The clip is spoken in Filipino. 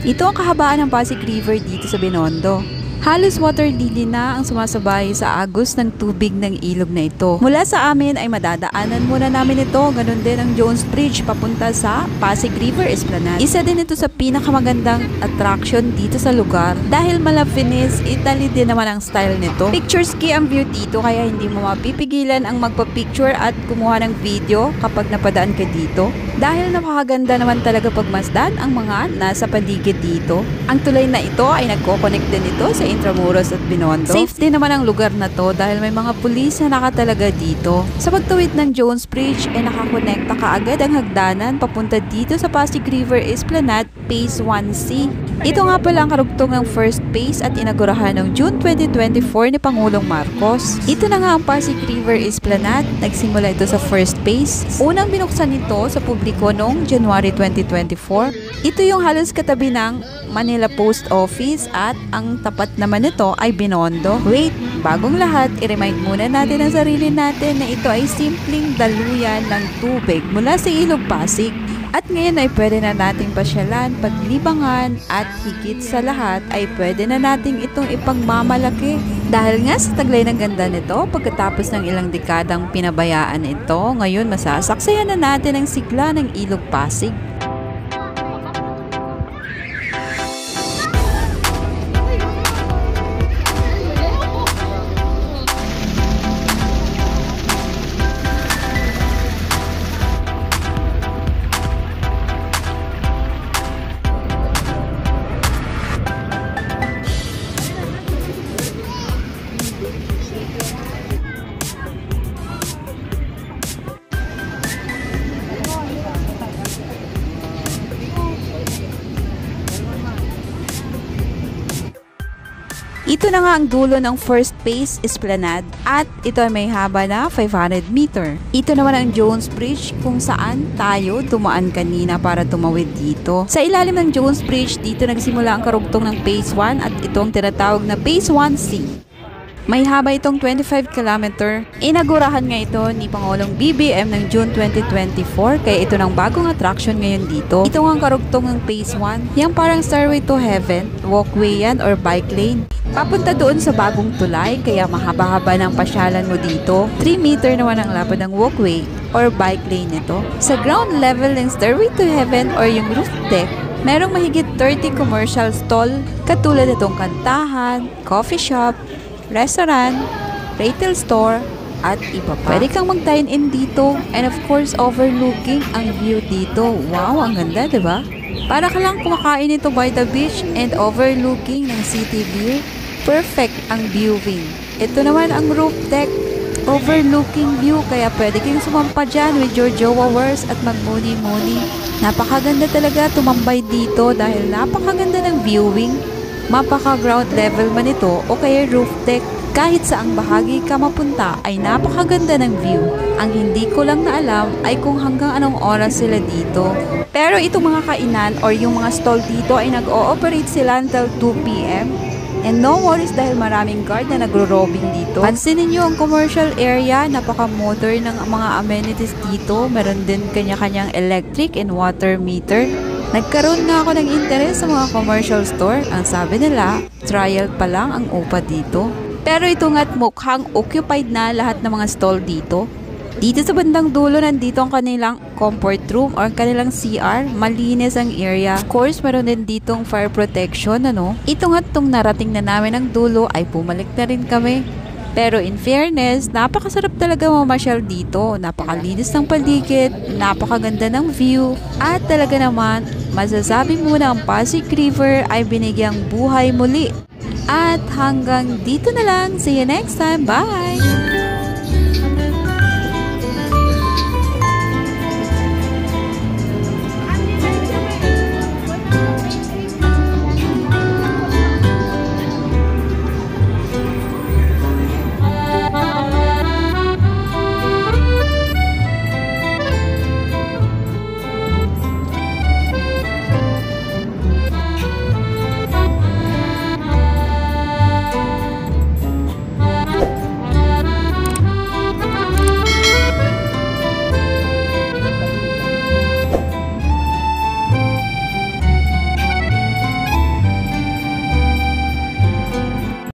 Ito ang kahabaan ng Pasig River dito sa Binondo. Halos water lily na ang sumasabay sa agos ng tubig ng ilog na ito. Mula sa amin ay madadaanan muna namin ito, ganun din ang Jones Bridge papunta sa Pasig River Esplanade. Isa din ito sa pinakamagandang attraction dito sa lugar dahil mala-Venice, Italy din naman ang style nito. Picturesque ang view dito kaya hindi mo mapipigilan ang magpa-picture at kumuha ng video kapag napadaan ka dito. Dahil napakaganda naman talaga pagmasdan ang mga nasa paligid dito. Ang tulay na ito ay nagko-connect din ito sa Intramuros at Binondo. Safe din naman ang lugar na to dahil may mga pulis na nakatalaga dito. Sa pagtuwid ng Jones Bridge ay nakakonekta kaagad ang hagdanan papunta dito sa Pasig River Esplanade Phase 1C. Ito nga pala ang karugtong ng first phase at inagurahan noong June 2024 ni Pangulong Marcos. Ito na nga ang Pasig River Esplanade. Nagsimula ito sa first phase. Unang binuksan nito sa publiko noong January 2024. Ito yung halos katabi ng Manila Post Office at ang tapat naman nito ay Binondo. Wait, bagong lahat, i-remind muna natin ang sarili natin na ito ay simpleng daluyan ng tubig mula sa Ilog Pasig. At ngayon ay pwede na nating pasyalan, paglibangan at higit sa lahat ay pwede na nating itong ipagmamalaki. Dahil nga sa taglay ng ganda nito, pagkatapos ng ilang dekadang pinabayaan ito, ngayon masasaksayan na natin ang sigla ng Ilog Pasig. Ito na nga ang dulo ng first phase Esplanade at ito ay may haba na 500 meter. Ito naman ang Jones Bridge kung saan tayo dumaan kanina para tumawid dito. Sa ilalim ng Jones Bridge, dito nagsimula ang karugtong ng Phase 1 at ito ang tinatawag na Phase 1C. May haba itong 25 km. Inagurahan nga ito ni Pangulong BBM ng June 2024 kaya ito ng bagong attraction ngayon dito. Ito ang karugtong ng Phase 1. Yang parang Stairway to Heaven, walkway yan or bike lane. Papunta doon sa bagong tulay kaya mahaba-haba ng pasyalan mo dito. 3 meter naman ang lapad ng walkway or bike lane nito. Sa ground level ng Stairway to Heaven or yung roof deck, merong mahigit 30 commercial stall katulad itong kantahan, coffee shop, restaurant, retail store, at iba pa. Pwede kang mag-dine-in dito and of course overlooking ang view dito. Wow, ang ganda, diba? Para ka lang kumakain ito by the beach and overlooking ng city view. Perfect ang viewing. Ito naman ang roof deck, overlooking view kaya pwede kang sumampa dyan with your jowawers at magmuni-muni. Napakaganda talaga tumambay dito dahil napakaganda ng viewing. Mapaka ground level man ito o kaya roof deck, kahit saang bahagi ka mapunta ay napakaganda ng view. Ang hindi ko lang na alam ay kung hanggang anong oras sila dito. Pero itong mga kainan or yung mga stall dito ay nag-ooperate sila until 2 PM. And no worries dahil maraming guard na nagro-robbing dito. Pansinin nyo ang commercial area, napaka-modern ng mga amenities dito. Meron din kanya-kanyang electric and water meter. Nagkaroon nga ako ng interes sa mga commercial store. Ang sabi nila, trial pa lang ang upa dito. Pero ito nga't mukhang occupied na lahat ng mga stall dito. Dito sa bandang dulo, nandito ang kanilang comfort room or kanilang CR. Malinis ang area. Of course, meron din ditong fire protection, ano? Ito nga't tong narating na namin ang dulo ay pumalik na rin kami. Pero in fairness, napakasarap talaga mamasyal dito. Napakalinis ng paligid, napakaganda ng view, at talaga naman, masasabi muna ang Pasig River ay binigyang buhay muli. At hanggang dito na lang. See you next time. Bye!